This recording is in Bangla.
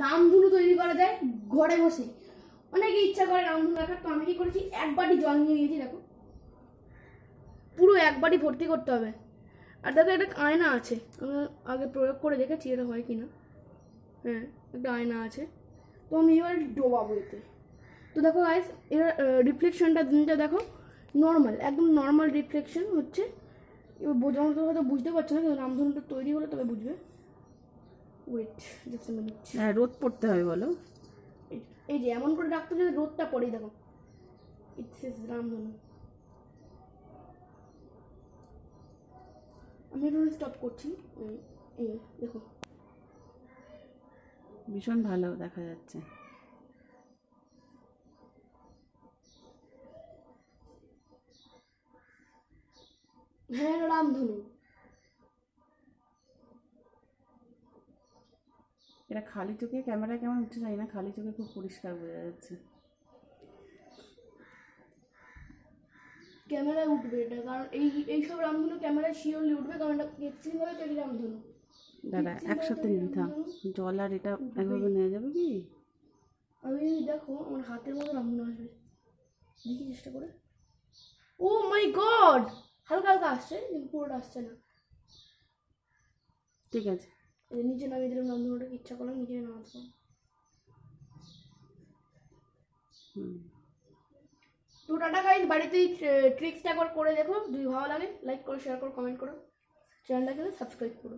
রামধনু তৈরি করা যায় ঘরে বসে। অনেকে ইচ্ছা করে রামধনু রাখার, তো আমি কি করেছি, এক বাটি জল নিয়ে নিয়েছি, দেখো পুরো এক বাটি ভর্তি করতে হবে। আর দেখো একটা আয়না আছে, আমি আগে প্রয়োগ করে দেখেছি এটা হয় কি না। হ্যাঁ, একটা আয়না আছে, তো আমি এবার ডোবাবো এতে। তো দেখো গাইস, এর রিফ্লেকশনটা দিনটা দেখো নর্মাল, একদম নর্মাল রিফ্লেকশন হচ্ছে। এবার বোঝার মতো হয়তো বুঝতে পারছো না, কিন্তু রামধনুটা তৈরি হলে তবে বুঝবে। Wait just a minute. হ্যাঁ, রোদ পড়তে হবে বলো। এই যে এমন করে রাখতে হবে রোদটা পড়ে, দেখো ইটস ইজ রামধনু। আমি একটু স্টপ করছি। এই দেখো, ভীষণ ভালো দেখা যাচ্ছে। হ্যাঁ রামধনু। এটা খালি চোখে ক্যামেরায় কেমন উঠছে জানি না, খালি চোখে খুব পরিষ্কার বোঝা যাচ্ছে। ক্যামেরায় উঠবে এটা, কারণ এইসব রামধনু ক্যামেরায় শিওরলি উঠবে, কারণ এটা কৃত্রিমভাবে তৈরি রামধনু। দাদা একসাথে নিতাম, জল আর এটা একভাবে নেওয়া যাবে কি? আমি দেখো আমার হাতের মতো রামধনু আসবে, দেখি চেষ্টা করে। ও মাই গড, হালকা হালকা আসছে কিন্তু পুরোটা আসছে না। ঠিক আছে, নিচে নামিয়ে দিলাম রামধনুটাকে, ইচ্ছা করলাম নিচে নামাতে। তো টাটা গাইস, বাড়িতেই ট্রিক্সটা একবার করে দেখো, যদি ভালো লাগে লাইক করো, শেয়ার করো, কমেন্ট করো, চ্যানেলটাকে সাবস্ক্রাইব করো।